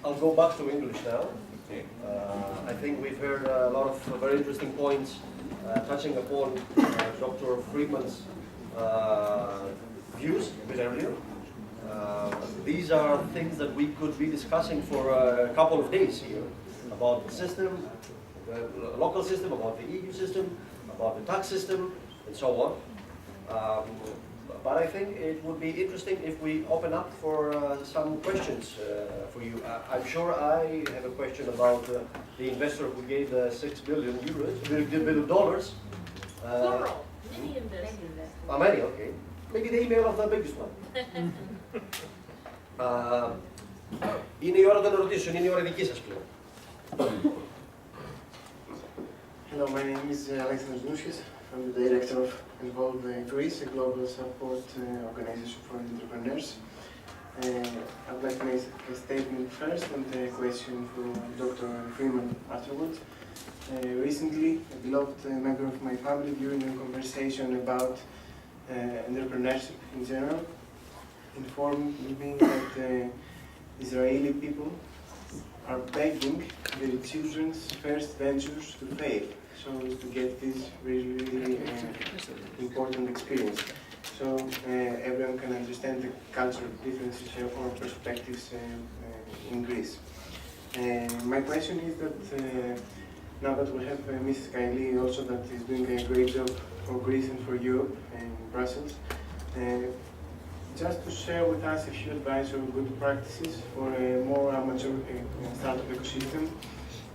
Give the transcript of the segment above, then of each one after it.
I'll go back to English now. I think we've heard a lot of very interesting points touching upon Dr. Freeman's views a bit earlier. These are things that we could be discussing for a couple of days here about the system, the local system, about the EU system, about the tax system, and so on. But I think it would be interesting if we open up for some questions for you. I'm sure I have a question about the investor who gave $6 billion, $6 billion. Many investors. Many, okay. Maybe the email of the biggest one. Είναι η ώρα των ερωτήσεων, είναι η ώρα δική σας πλέον. Hello, my name is Alexander Znouskis. I'm the director of Involve Greece, a global support organization for entrepreneurs. I'd like to make a statement first and a question for Dr. Freeman afterwards. Recently, a beloved member of my family, during a conversation about entrepreneurship in general, informed me that Israeli people are begging their children's first ventures to fail, so as to get this really important experience. So everyone can understand the cultural differences or perspectives in Greece. My question is that now that we have Mrs. Kaili also that is doing a great job for Greece and for Europe and Brussels, just to share with us a few advice or good practices for a more amateur startup ecosystem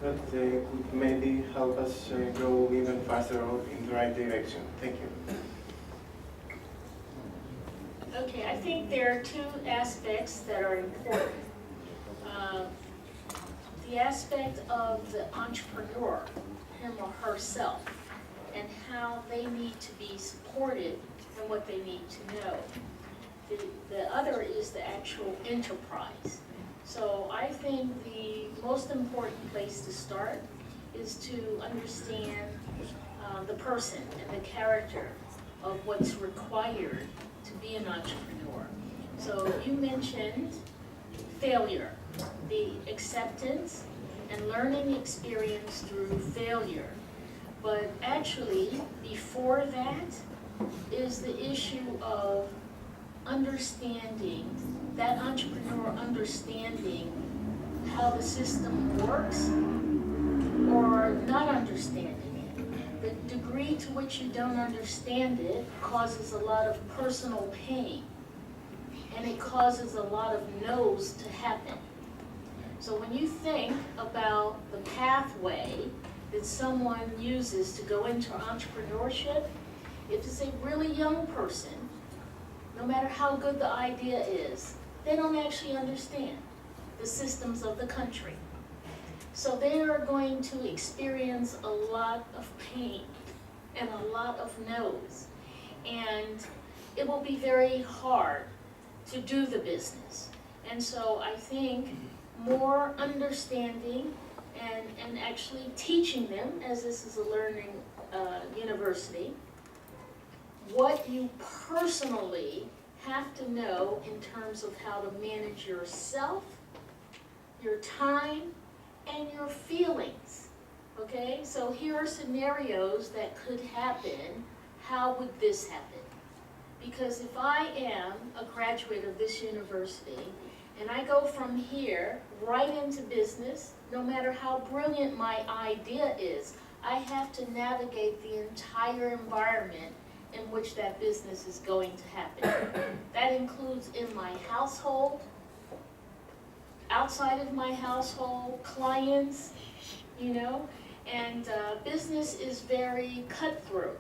that could maybe help us grow even faster or in the right direction. Thank you. Okay, I think there are two aspects that are important. The aspect of the entrepreneur, him or herself, and how they need to be supported and what they need to know. The other is the actual enterprise. So I think the most important place to start is to understand the person and the character of what's required to be an entrepreneur. So you mentioned failure, the acceptance and learning experience through failure. But actually, before that is the issue of understanding, that entrepreneur understanding how the system works or not understanding it. The degree to which you don't understand it causes a lot of personal pain, and it causes a lot of no's to happen. So when you think about the pathway that someone uses to go into entrepreneurship, if it's a really young person, no matter how good the idea is, they don't actually understand the systems of the country. So they are going to experience a lot of pain and a lot of no's. And it will be very hard to do the business. And so I think more understanding and actually teaching them, as this is a learning university, what you personally have to know in terms of how to manage yourself, your time, and your feelings. Okay, so here are scenarios that could happen. How would this happen? Because if I am a graduate of this university and I go from here right into business, no matter how brilliant my idea is, I have to navigate the entire environment in which that business is going to happen. That includes in my household, outside of my household, clients, you know, and business is very cutthroat.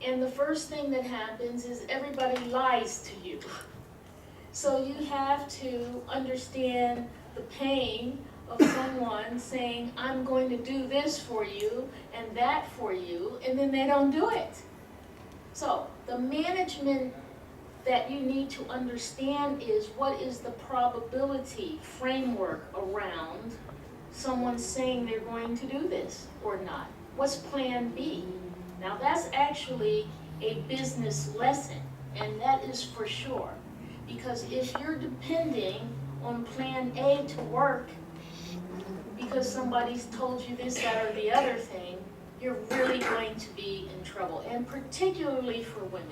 And the first thing that happens is everybody lies to you. So you have to understand the pain of someone saying, I'm going to do this for you and that for you, and then they don't do it. So the management that you need to understand is what is the probability framework around someone saying they're going to do this or not. What's plan B? Now that's actually a business lesson, and that is for sure. Because if you're depending on plan A to work because somebody's told you this, that, or the other thing, you're really going to be in trouble, and particularly for women.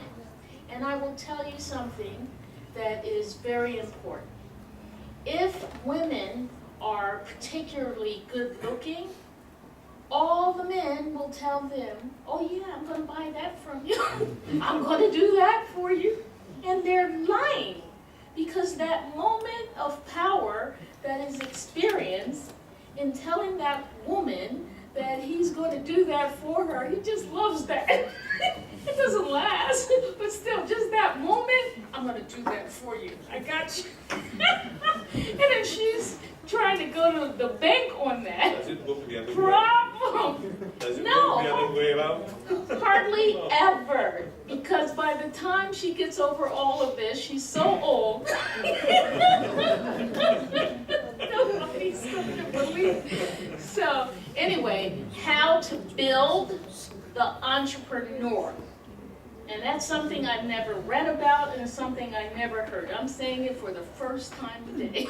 And I will tell you something that is very important. If women are particularly good looking, all the men will tell them, oh yeah, I'm going to buy that from you. I'm going to do that for you. And they're lying, because that moment of power that is experienced in telling that woman that he's going to do that for her, he just loves that. It doesn't last, but still, just that moment, I'm going to do that for you. I got you. And if she's trying to go to the bank on that, Does it go the other way? problem. Does it No. go the other way around? Hardly ever, because by the time she gets over all of this, she's so old. Nobody's going to believe. So anyway, how to build the entrepreneur. And that's something I've never read about and something I never heard. I'm saying it for the first time today.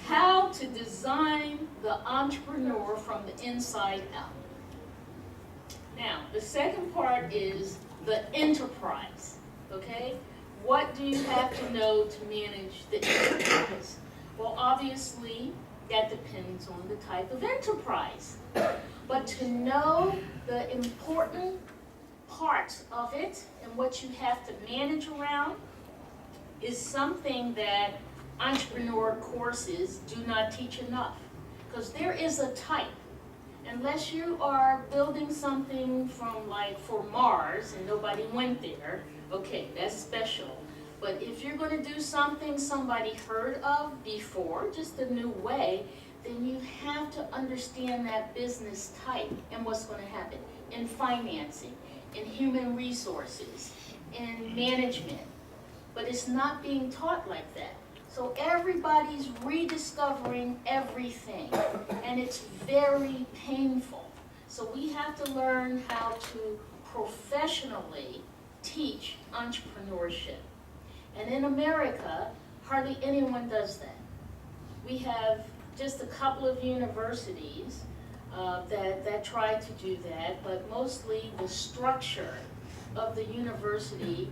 How to design the entrepreneur from the inside out. Now, the second part is the enterprise, okay? What do you have to know to manage the enterprise? Well, obviously, that depends on the type of enterprise. But to know the important parts of it and what you have to manage around is something that entrepreneur courses do not teach enough. Because there is a type. Unless you are building something from like for Mars and nobody went there, okay, that's special. But if you're going to do something somebody heard of before, just a new way, then you have to understand that business type and what's going to happen in financing, in human resources, in management. But it's not being taught like that. So everybody's rediscovering everything, and it's very painful. So we have to learn how to professionally teach entrepreneurship. And in America, hardly anyone does that. We have just a couple of universities that try to do that, but mostly the structure of the university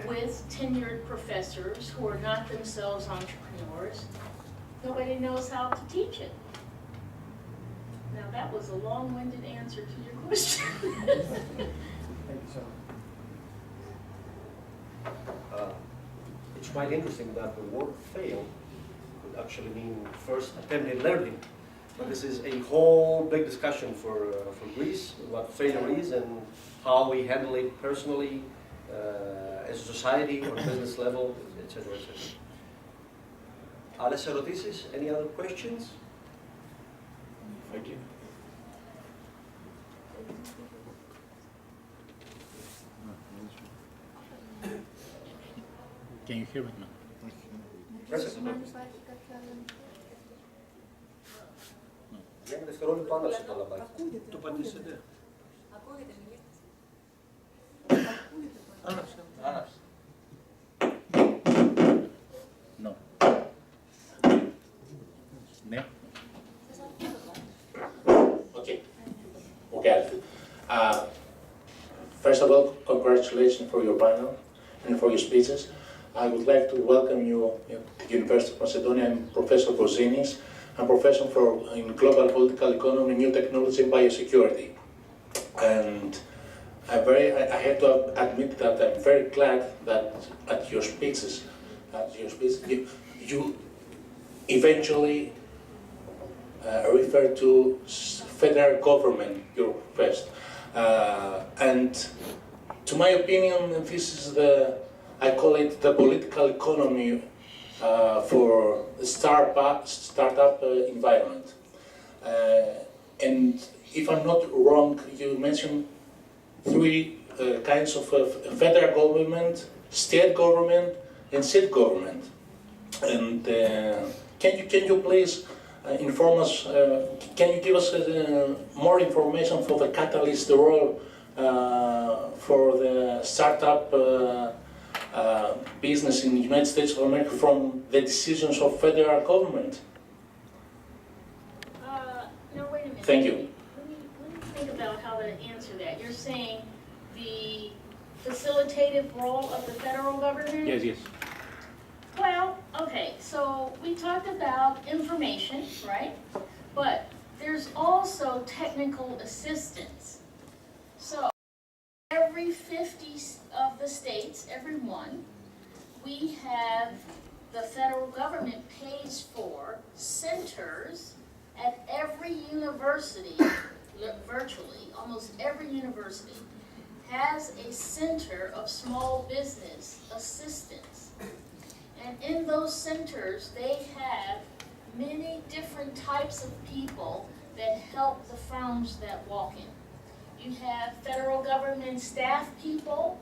with tenured professors who are not themselves entrepreneurs, nobody knows how to teach it. Now that was a long-winded answer to your question. Thank you so much. It's quite interesting that the word fail could actually mean first attempt in learning. But this is a whole big discussion for Greece, what failure is and how we handle it personally, as a society or business level, etc. etc. Άλλες ερωτήσεις? Any other questions? Thank you. Can you hear me now? Για ένα δευτερόλεπτο άναψε το λαμπάκι. Το πατήσετε. Άναψε. Άναψε. No. Ναι. Okay. Okay. First of all, congratulations for your panel and for your speeches. I would like to welcome you at the University of Macedonia. I'm Professor Vasilis. I'm Professor in Global Political Economy, New Technology and Biosecurity. And I have to admit that I'm very glad that at your speeches, you eventually refer to federal government, your first. And to my opinion, this is I call it the political economy for the startup environment. And if I'm not wrong, you mentioned three kinds of federal government, state government, and city government. And can you please inform us? Can you give us more information for the catalyst role for the startup business in the United States of America from the decisions of federal government? No, wait a minute. Thank you. Let me think about how to answer that. You're saying the facilitative role of the federal government? Yes, yes. Well, okay, so we talked about information, right? But there's also technical assistance. So every 50 of the states, every one, we have, the federal government pays for centers at every university, virtually, almost every university, has a center of small business assistance. And in those centers, they have many different types of people that help the firms that walk in. You have federal government staff people,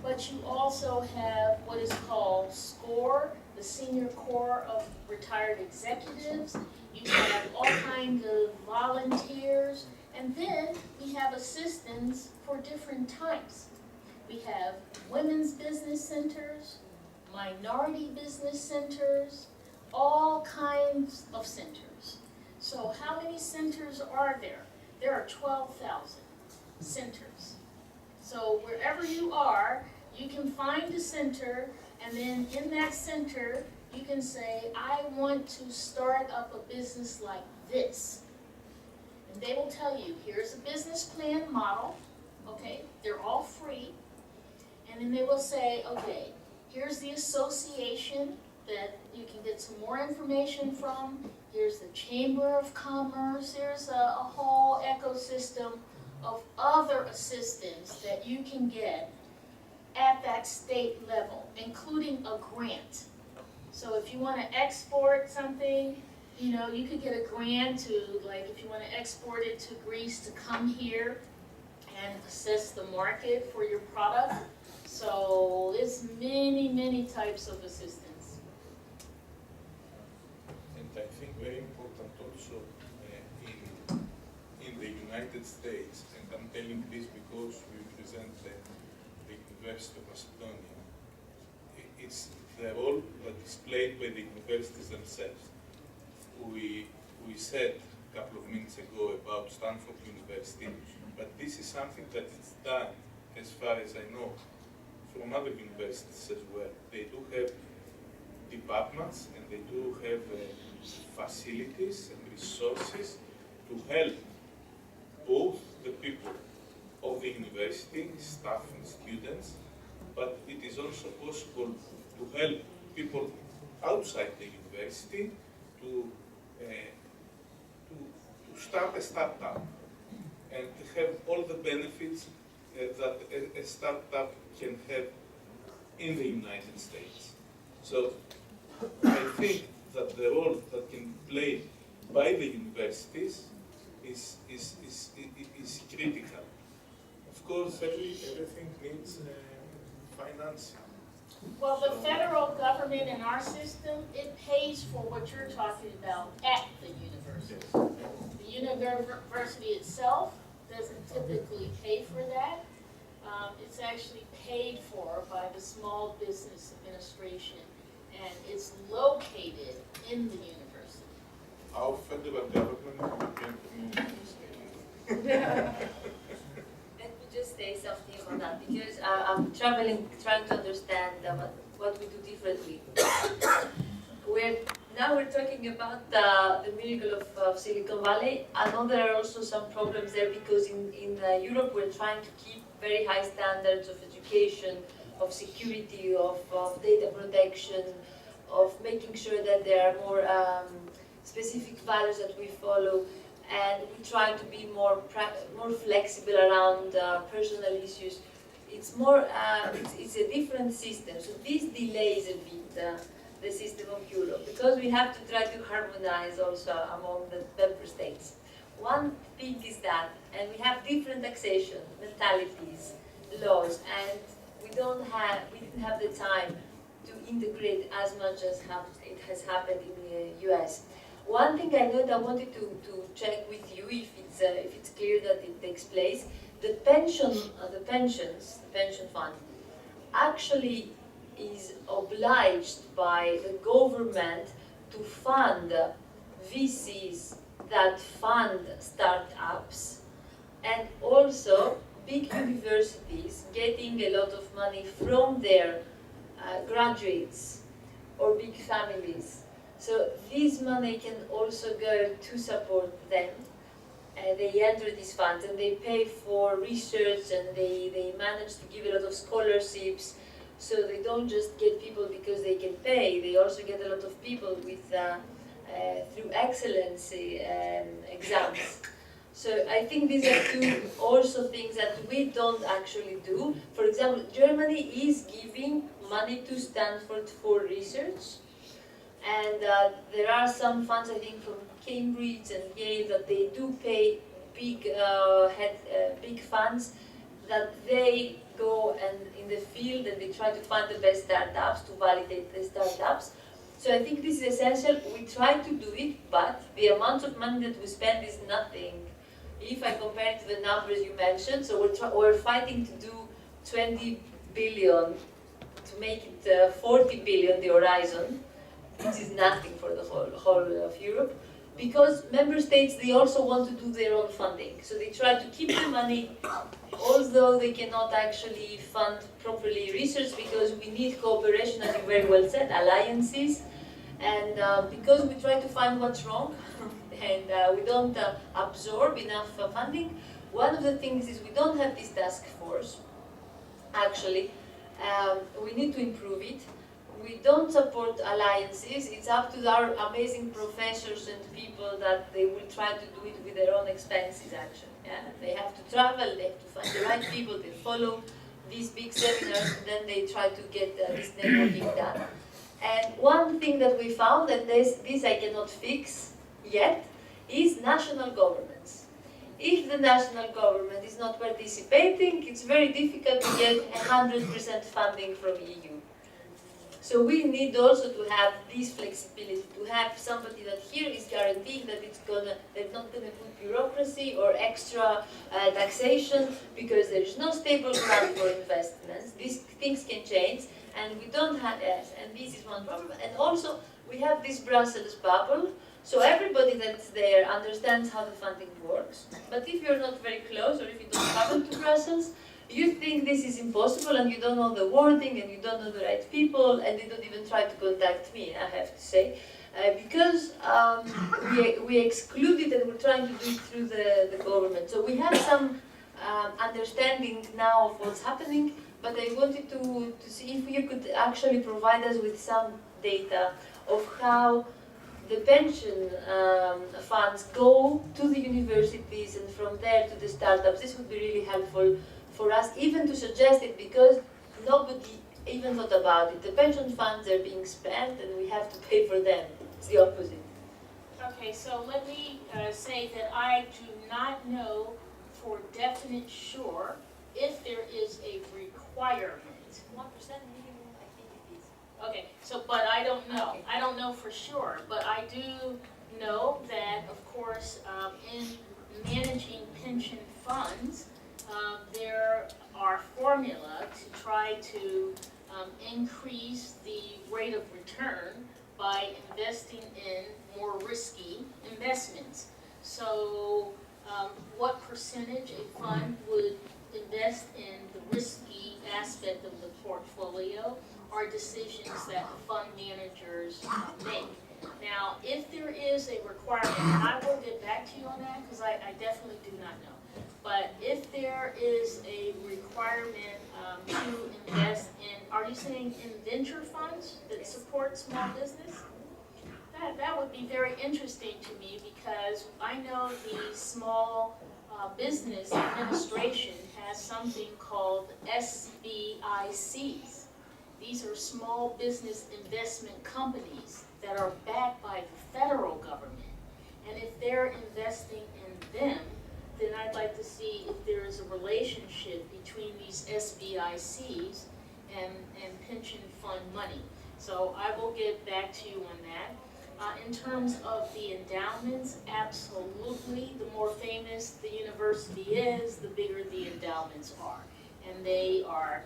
but you also have what is called SCORE, the Senior Corps of Retired Executives. You have all kinds of volunteers, and then we have assistants for different types. We have women's business centers, minority business centers, all kinds of centers. So how many centers are there? There are 12,000 centers. So wherever you are, you can find a center, and then in that center, you can say, I want to start up a business like this. And they will tell you, here's a business plan model, okay? They're all free. And then they will say, okay, here's the association that you can get some more information from. Here's the Chamber of Commerce. There's a whole ecosystem of other assistance that you can get at that state level, including a grant. So if you want to export something, you know, you could get a grant to, like, if you want to export it to Greece, to come here and assess the market for your product. So there's many, many types of assistance. And I think very important also in the United States, and I'm telling this because we present the University of Macedonia, it's the role that is played by the universities themselves. We said a couple of minutes ago about Stanford University, but this is something that is done, as far as I know, from other universities as well. They do have departments and they do have facilities and resources to help both the people of the university, staff and students, but it is also possible to help people outside the university to start a startup and to have all the benefits that a startup can have in the United States. So I think that the role that can be played by the universities is critical. Of course, everything needs financing. Well, the federal government in our system, it pays for what you're talking about at the university. The university itself doesn't typically pay for that. It's actually paid for by the Small Business Administration, and it's located in the university. Our federal government can communicate. Let me just say something on that, because I'm trying to understand what we do differently. Now we're talking about the miracle of Silicon Valley. I know there are also some problems there, because in Europe we're trying to keep very high standards of education, of security, of data protection, of making sure that there are more specific values that we follow, and we try to be more flexible around personal issues. It's more, it's a different system, so this delays a bit the system of Europe, because we have to try to harmonize also among the member states. One thing is that, and we have different taxation mentalities, laws, and we didn't have the time to integrate as much as it has happened in the US. One thing I know that I wanted to check with you, if it's clear that it takes place, the pension fund, actually is obliged by the government to fund VCs that fund startups, and also big universities getting a lot of money from their graduates or big families. So this money can also go to support them. They enter these funds and they pay for research, and they manage to give a lot of scholarships. So they don't just get people because they can pay, they also get a lot of people with through excellency exams. So I think these are two also things that we don't actually do. For example, Germany is giving money to Stanford for research, and there are some funds, I think, from Cambridge and Yale that they do pay big big funds that they go and in the field and they try to find the best startups to validate the startups. So I think this is essential. We try to do it, but the amount of money that we spend is nothing. If I compare it to the numbers you mentioned, so we're fighting to do 20 billion to make it 40 billion, the horizon, which is nothing for the whole of Europe, because member states, they also want to do their own funding. So they try to keep the money, although they cannot actually fund properly research, because we need cooperation, as you very well said, alliances, and because we try to find what's wrong, and we don't absorb enough funding. One of the things is we don't have this task force, actually. We need to improve it. We don't support alliances. It's up to our amazing professors and people that they will try to do it with their own expenses, actually. Yeah? They have to travel, they have to find the right people, they follow these big seminars, and then they try to get this networking done. And one thing that we found, and this I cannot fix yet, is national governments. If the national government is not participating, it's very difficult to get 100% funding from EU. So we need also to have this flexibility, to have somebody that here is guaranteeing that they're not gonna put bureaucracy or extra taxation, because there is no stable ground for investments. These things can change, and we don't have, and this is one problem. And also, we have this Brussels bubble, so everybody that's there understands how the funding works. But if you're not very close, or if you don't travel to Brussels, you think this is impossible, and you don't know the wording, and you don't know the right people, and they don't even try to contact me, I have to say. Because we exclude it, and we're trying to do it through the government. So we have some understanding now of what's happening, but I wanted to see if you could actually provide us with some data of how the pension funds go to the universities, and from there to the startups. This would be really helpful for us, even to suggest it, because nobody even thought about it. The pension funds are being spent, and we have to pay for them. It's the opposite. Okay, so let me say that I do not know for definite sure if there is a requirement. 1% minimum, I think it is. Okay, so, but I don't know. Okay. I don't know for sure, but I do know that, of course, in managing pension funds, there are formula to try to increase the rate of return by investing in more risky investments. So what percentage a fund would invest in the risky aspect of the portfolio are decisions that fund managers make. Now, if there is a requirement, and I will get back to you on that, because I definitely do not know. But if there is a requirement to invest in, are you saying in venture funds that support small business? That would be very interesting to me, because I know the Small Business Administration has something called SBICs. These are small business investment companies that are backed by the federal government. And if they're investing in them, then I'd like to see if there is a relationship between these SBICs and pension fund money. So I will get back to you on that. In terms of the endowments, absolutely. The more famous the university is, the bigger the endowments are. And they are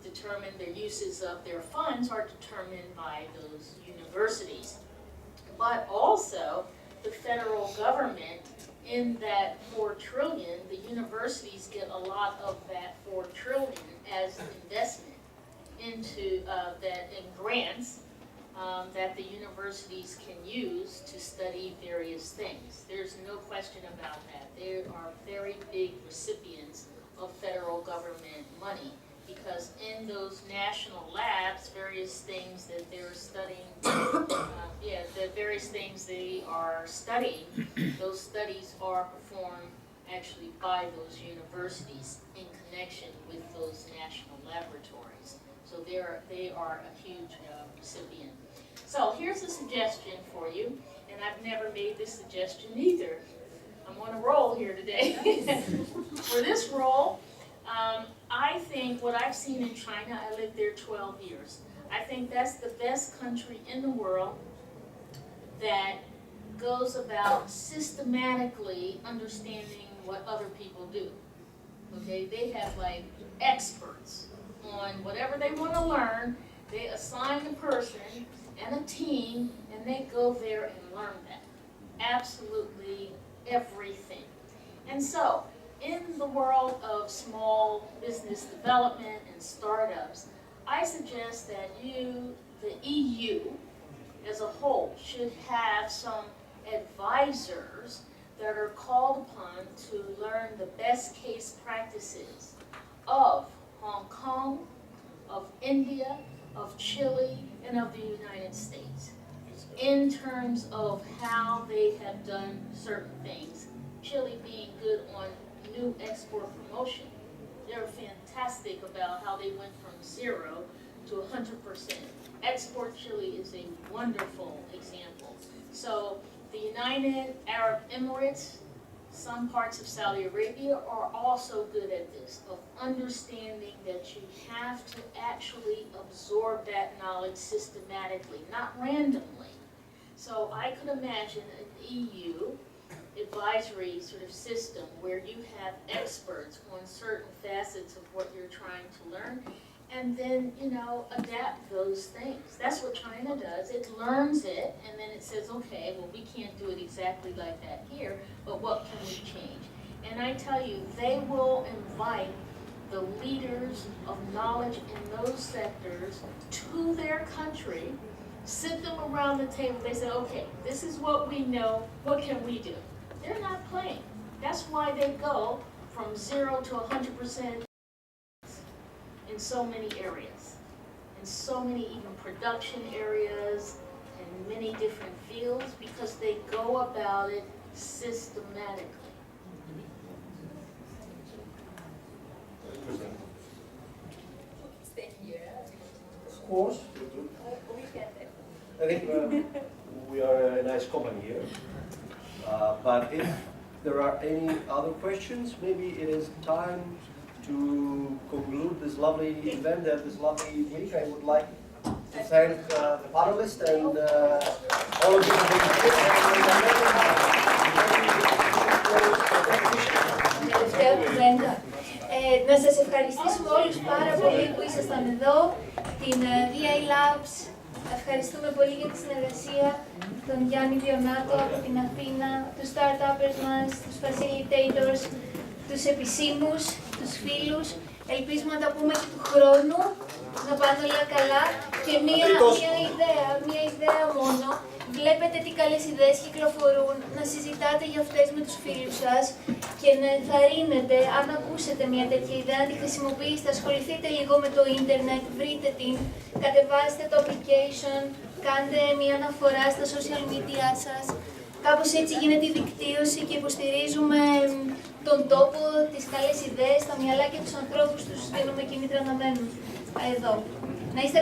determine their uses of their funds are determined by those universities. But also, the federal government, in that $4 trillion, the universities get a lot of that $4 trillion as investment into that in grants that the universities can use to study various things. There's no question about that. They are very big recipients of federal government money, because in those national labs, various things that they're studying, the various things they are studying, those studies are performed actually by those universities in connection with those national laboratories. So they are a huge recipient. So here's a suggestion for you, and I've never made this suggestion either. I'm on a roll here today. For this role, I think what I've seen in China, I lived there 12 years. I think that's the best country in the world that goes about systematically understanding what other people do. Okay, they have like experts on whatever they want to learn. They assign a person and a team, and they go there and learn that. Absolutely everything. And so, in the world of small business development and startups, I suggest that the EU as a whole, should have some advisors that are called upon to learn the best case practices of Hong Kong, of India, of Chile, and of the United States in terms of how they have done certain things. Chile being good on new export promotion. They're fantastic about how they went from 0 to 100%. Export Chile is a wonderful example. So the United Arab Emirates, some parts of Saudi Arabia are also good at this, of understanding that you have to actually absorb that knowledge systematically, not randomly. So I could imagine an EU advisory sort of system where you have experts on certain facets of what you're trying to learn, and then, you know, adapt those things. That's what China does. It learns it, and then it says, okay, well, we can't do it exactly like that here, but what can we change? And I tell you, they will invite the leaders of knowledge in those sectors to their country, sit them around the table. They say, okay, this is what we know. What can we do? They're not playing. That's why they go from 0 to 100% in so many areas, in so many even production areas, and many different fields, because they go about it systematically. Of course. I think we are a nice company here. But if there are any other questions, maybe it is time to conclude this lovely event and this lovely week. I would like to thank the panelists and all of you for being here. Να σας ευχαριστήσουμε όλους πάρα πολύ που ήσασταν εδώ, την VI Labs. Ευχαριστούμε πολύ για τη συνεργασία, τον Γιάννη Διονάτο από την Αθήνα, τους startuppers μας, τους facilitators, τους επισήμους, τους φίλους. Ελπίζουμε να τα πούμε και του χρόνου, να πάνε όλα καλά. Και μία ιδέα μόνο. Βλέπετε τι καλές ιδέες κυκλοφορούν, να συζητάτε για αυτές με τους φίλους σας και να ενθαρρύνετε, αν ακούσετε μια τέτοια ιδέα, να τη χρησιμοποιήσετε, ασχοληθείτε λίγο με το ίντερνετ, βρείτε την, κατεβάστε το application, κάντε μια αναφορά στα social media σας. Κάπως έτσι γίνεται η δικτύωση και υποστηρίζουμε τον τόπο, τις καλές ιδέες, τα μυαλά και τους ανθρώπους τους δίνουμε κίνητρα να μένουν εδώ. Να είστε